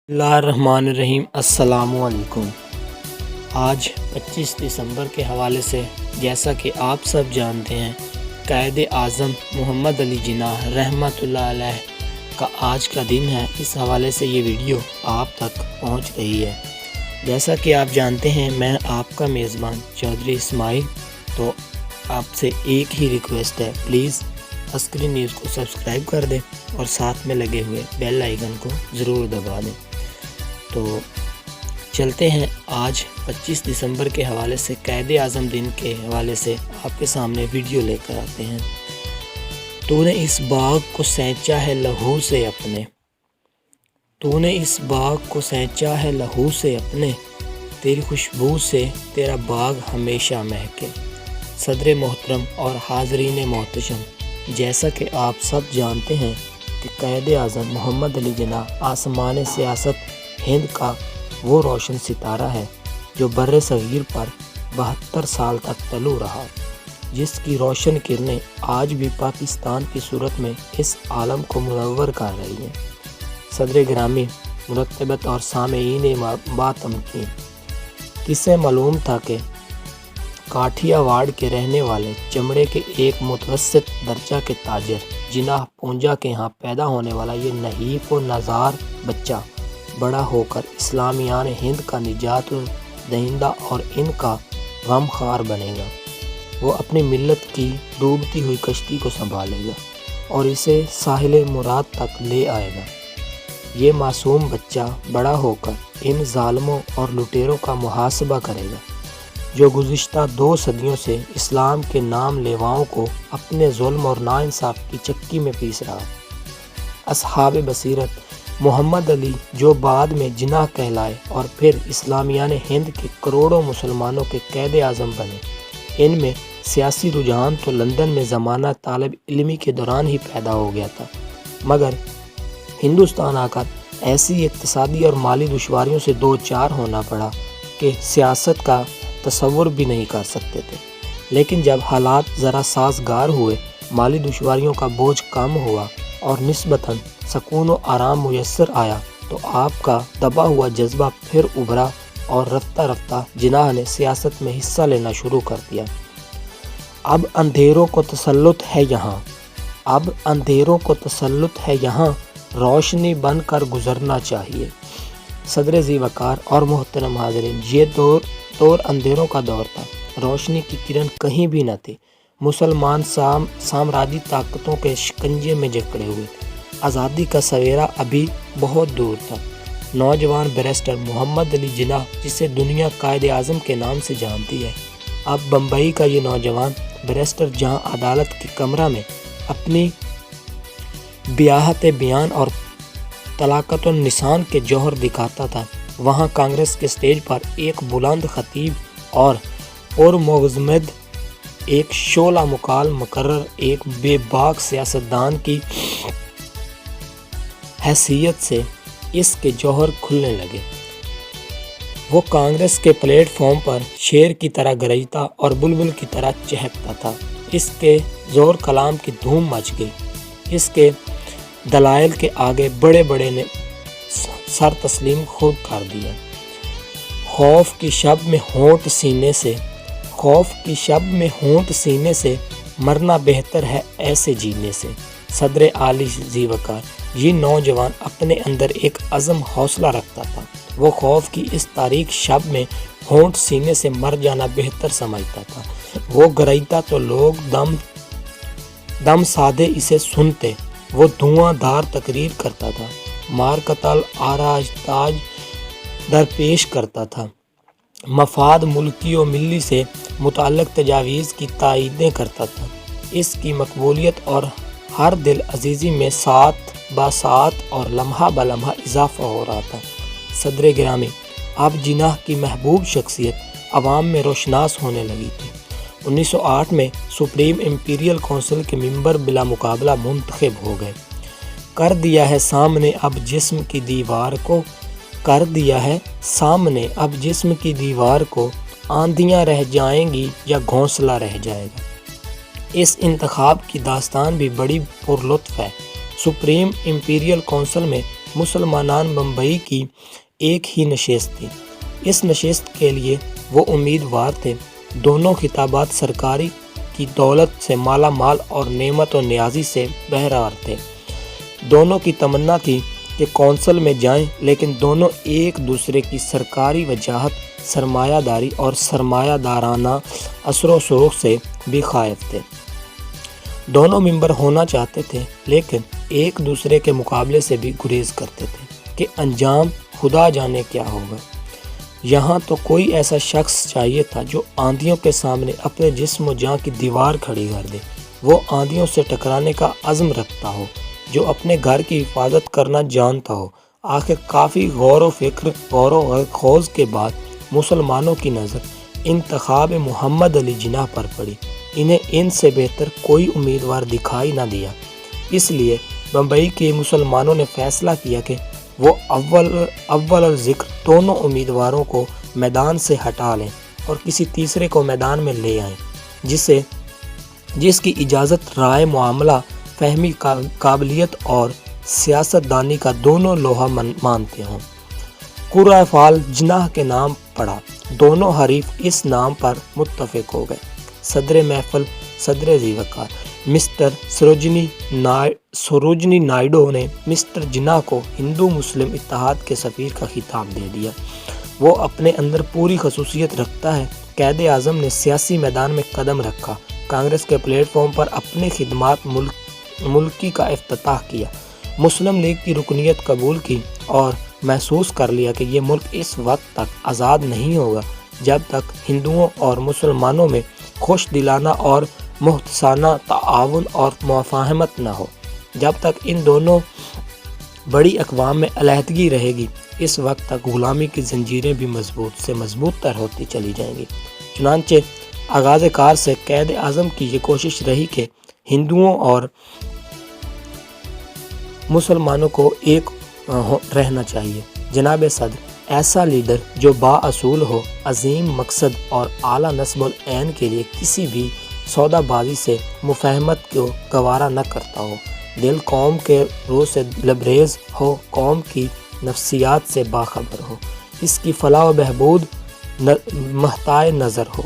اللہ الرحمن الرحیم۔ السلام علیکم۔ آج 25 دسمبر کے حوالے سے جیسا کہ آپ سب جانتے ہیں، قائد اعظم محمد علی جناح رحمۃ اللہ علیہ کا آج کا دن ہے۔ اس حوالے سے یہ ویڈیو آپ تک پہنچ رہی ہے۔ جیسا کہ آپ جانتے ہیں، میں آپ کا میزبان چودھری اسماعیل۔ تو آپ سے ایک ہی ریکویسٹ ہے، پلیز عسکری نیوز کو سبسکرائب کر دیں اور ساتھ میں لگے ہوئے بیل آئیکن کو ضرور دبا دیں۔ تو چلتے ہیں آج 25 دسمبر کے حوالے سے، قائد اعظم دن کے حوالے سے آپ کے سامنے ویڈیو لے کر آتے ہیں۔ تو نے اس باغ کو سینچا ہے لہو سے اپنے، تو نے اس باغ کو سینچا ہے لہو سے اپنے، تیری خوشبو سے تیرا باغ ہمیشہ مہکے۔ صدر محترم اور حاضرین محتشم، جیسا کہ آپ سب جانتے ہیں کہ قائد اعظم محمد علی جناح آسمان سیاست ہند کا وہ روشن ستارہ ہے جو بر صغیر پر 72 سال تک طلوع رہا، جس کی روشن کرنیں آج بھی پاکستان کی صورت میں اس عالم کو منور کر رہی ہیں۔ صدر گرامی، مرتبت اور سامعین باتمکین، کسے معلوم تھا کہ کاٹھیا واڑ کے رہنے والے چمڑے کے ایک متوسط درجہ کے تاجر جناح پونجا کے ہاں پیدا ہونے والا یہ نحیف و نزار بچہ بڑا ہو کر اسلامیان ہند کا نجات دہندہ اور ان کا غم خوار بنے گا۔ وہ اپنی ملت کی ڈوبتی ہوئی کشتی کو سنبھالے گا اور اسے ساحل مراد تک لے آئے گا۔ یہ معصوم بچہ بڑا ہو کر ان ظالموں اور لٹیروں کا محاسبہ کرے گا جو گزشتہ 2 صدیوں سے اسلام کے نام لیواؤں کو اپنے ظلم اور ناانصاف کی چکی میں پیس رہا۔ اصحاب بصیرت محمد علی، جو بعد میں جناح کہلائے اور پھر اسلامیان ہند کے کروڑوں مسلمانوں کے قائد اعظم بنے، ان میں سیاسی رجحان تو لندن میں زمانہ طالب علمی کے دوران ہی پیدا ہو گیا تھا، مگر ہندوستان آ کر ایسی اقتصادی اور مالی دشواریوں سے دوچار ہونا پڑا کہ سیاست کا تصور بھی نہیں کر سکتے تھے۔ لیکن جب حالات ذرا سازگار ہوئے، مالی دشواریوں کا بوجھ کم ہوا اور نسبتاً سکون و آرام میسر آیا، تو آپ کا دبا ہوا جذبہ پھر ابھرا اور رفتہ رفتہ جناح نے سیاست میں حصہ لینا شروع کر دیا۔ اب اندھیروں کو تسلط ہے یہاں، اب اندھیروں کو تسلط ہے یہاں، روشنی بن کر گزرنا چاہیے۔ صدر ذی وقار اور محترم حاضرین، یہ دور اندھیروں کا دور تھا، روشنی کی کرن کہیں بھی نہ تھی۔ مسلمان سامراجی طاقتوں کے شکنجے میں جکڑے ہوئے تھے، آزادی کا سویرا ابھی بہت دور تھا۔ نوجوان بیرسٹر محمد علی جناح، جسے دنیا قائد اعظم کے نام سے جانتی ہے، اب بمبئی کا یہ نوجوان بیرسٹر جہاں عدالت کے کمرہ میں اپنی بیاحت بیان اور طلاقت النسان کے جوہر دکھاتا تھا، وہاں کانگریس کے سٹیج پر ایک بلند خطیب اور پرمغزمد ایک شعلہ مکال مقرر ایک بے باک سیاستدان کی حیثیت سے اس کے جوہر کھلنے لگے۔ وہ کانگریس کے پلیٹ فارم پر شیر کی طرح گرجتا اور بلبل کی طرح چہکتا تھا۔ اس کے زور کلام کی دھوم مچ گئی، اس کے دلائل کے آگے بڑے بڑے نے سر تسلیم خود کر دیا۔ خوف کی شب میں ہونٹ سینے سے، خوف کی شب میں ہونٹ سینے سے، مرنا بہتر ہے ایسے جینے سے۔ صدر عالی ذی وقار، یہ نوجوان اپنے اندر ایک عزم حوصلہ رکھتا تھا۔ وہ خوف کی اس تاریک شب میں ہونٹ سینے سے مر جانا بہتر سمجھتا تھا۔ وہ گرجتا تو لوگ دم سادے اسے سنتے، وہ دھواں دھار تقریر کرتا تھا، مار قتل آراج تاج درپیش کرتا تھا، مفاد ملکی و ملی سے متعلق تجاویز کی تائیدیں کرتا تھا۔ اس کی مقبولیت اور ہر دل عزیزی میں ساتھ بسات اور لمحہ بلمحہ اضافہ ہو رہا تھا۔ صدر گرامی، اب جناح کی محبوب شخصیت عوام میں روشناس ہونے لگی تھی۔ 1908 میں سپریم امپیریل کونسل کے ممبر بلا مقابلہ منتخب ہو گئے۔ کر دیا ہے سامنے اب جسم کی دیوار کو، کر دیا ہے سامنے اب جسم کی دیوار کو، آندیاں رہ جائیں گی یا گھونسلہ رہ جائے گا۔ اس انتخاب کی داستان بھی بڑی پرلطف ہے۔ سپریم امپیریل کونسل میں مسلمانان بمبئی کی ایک ہی نشست تھی۔ اس نشست کے لیے وہ امیدوار تھے۔ دونوں خطابات سرکاری کی دولت سے مالا مال اور نعمت و نیازی سے بہرار تھے۔ دونوں کی تمنا تھی کہ کونسل میں جائیں، لیکن دونوں ایک دوسرے کی سرکاری وجاہت، سرمایہ داری اور سرمایہ دارانہ اثر و رسوخ سے بھی خائف تھے۔ دونوں ممبر ہونا چاہتے تھے، لیکن ایک دوسرے کے مقابلے سے بھی گریز کرتے تھے کہ انجام خدا جانے کیا ہوگا۔ یہاں تو کوئی ایسا شخص چاہیے تھا جو آندھیوں کے سامنے اپنے جسم و جاں کی دیوار کھڑی کر دے، وہ آندھیوں سے ٹکرانے کا عزم رکھتا ہو، جو اپنے گھر کی حفاظت کرنا جانتا ہو۔ آخر کافی غور و خوض کے بعد مسلمانوں کی نظر انتخاب محمد علی جناح پر پڑی۔ انہیں ان سے بہتر کوئی امیدوار دکھائی نہ دیا، اس لیے بمبئی کے مسلمانوں نے فیصلہ کیا کہ وہ اول الذکر دونوں امیدواروں کو میدان سے ہٹا لیں اور کسی تیسرے کو میدان میں لے آئیں جس کی اجازت رائے، معاملہ فہمی، قابلیت اور سیاست دانی کا دونوں لوہا مانتے ہوں۔ قرہ فعال جناح کے نام پڑا۔ دونوں حریف اس نام پر متفق ہو گئے۔ صدر محفل، صدر ذی وقار مسٹر سروجنی نائیڈو نے مسٹر جناح کو ہندو مسلم اتحاد کے سفیر کا خطاب دے دیا۔ وہ اپنے اندر پوری خصوصیت رکھتا ہے۔ قائد اعظم نے سیاسی میدان میں قدم رکھا، کانگریس کے پلیٹ فارم پر اپنے خدمات ملکی کا افتتاح کیا، مسلم لیگ کی رکنیت قبول کی اور محسوس کر لیا کہ یہ ملک اس وقت تک آزاد نہیں ہوگا جب تک ہندوؤں اور مسلمانوں میں خوش دلانہ اور محتسانہ تعاون اور مفاہمت نہ ہو۔ جب تک ان دونوں بڑی اقوام میں علیحدگی رہے گی، اس وقت تک غلامی کی زنجیریں بھی مضبوط سے مضبوط تر ہوتی چلی جائیں گی۔ چنانچہ آغاز کار سے قائد اعظم کی یہ کوشش رہی کہ ہندوؤں اور مسلمانوں کو ایک رہنا چاہیے۔ جناب صدر، ایسا لیڈر جو بااصول ہو، عظیم مقصد اور اعلیٰ نصب العین کے لیے کسی بھی سودا بازی سے مفاہمت کو گوارا نہ کرتا ہو، دل قوم کے روح سے لبریز ہو، قوم کی نفسیات سے باخبر ہو، اس کی فلاح و بہبود محتائے نظر ہو،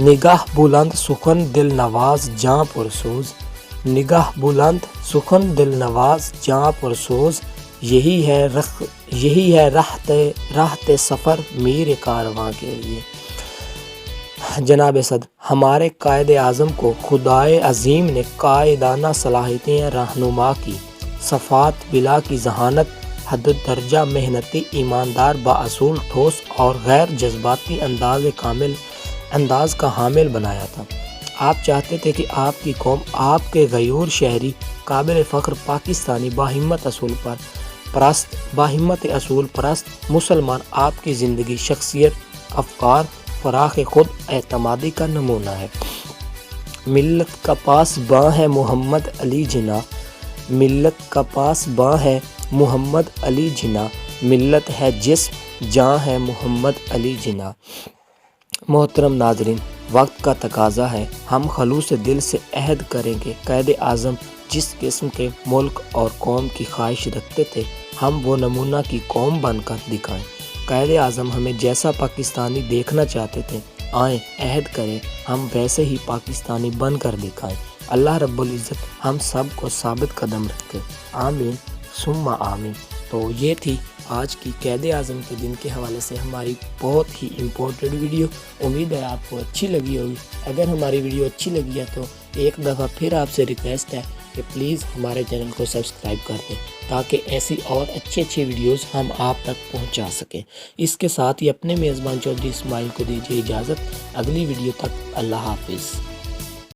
نگاہ بلند سخن دل نواز جاں پرسوز، نگاہ بلند سخن دل نواز جاں پرسوز، یہی ہے راہتے سفر میر کارواں کے لیے۔ جناب صدر، ہمارے قائد اعظم کو خدائے عظیم نے قائدانہ صلاحیتیں رہنما کی، صفات بلا کی ذہانت، حد درجہ محنتی، ایماندار، بااصول، ٹھوس اور غیر جذباتی انداز کا حامل بنایا تھا۔ آپ چاہتے تھے کہ آپ کی قوم، آپ کے غیور شہری، قابل فخر پاکستانی، باہمت اصول پرست مسلمان آپ کی زندگی، شخصیت، افکار، فراخ خود اعتمادی کا نمونہ ہے۔ ملت کا پاس باں ہے محمد علی جناح، ملت کا پاس باں ہے محمد علی جناح، ملت ہے جسم، جاں ہے محمد علی جناح۔ محترم ناظرین، وقت کا تقاضا ہے، ہم خلوص دل سے عہد کریں کہ قائد اعظم جس قسم کے ملک اور قوم کی خواہش رکھتے تھے، ہم وہ نمونہ کی قوم بن کر دکھائیں۔ قائد اعظم ہمیں جیسا پاکستانی دیکھنا چاہتے تھے، آئیں عہد کریں ہم ویسے ہی پاکستانی بن کر دکھائیں۔ اللہ رب العزت ہم سب کو ثابت قدم رکھے، آمین ثم آمین۔ تو یہ تھی آج کی قائد اعظم کے دن کے حوالے سے ہماری بہت ہی امپورٹنٹ ویڈیو۔ امید ہے آپ کو اچھی لگی ہوگی۔ اگر ہماری ویڈیو اچھی لگی ہے تو ایک دفعہ پھر آپ سے ریکویسٹ ہے کہ پلیز ہمارے چینل کو سبسکرائب کر دیں تاکہ ایسی اور اچھی ویڈیوز ہم آپ تک پہنچا سکیں۔ اس کے ساتھ ہی اپنے میزبان چودھری اسماعیل کو دیجیے اجازت۔ اگلی ویڈیو تک اللہ حافظ۔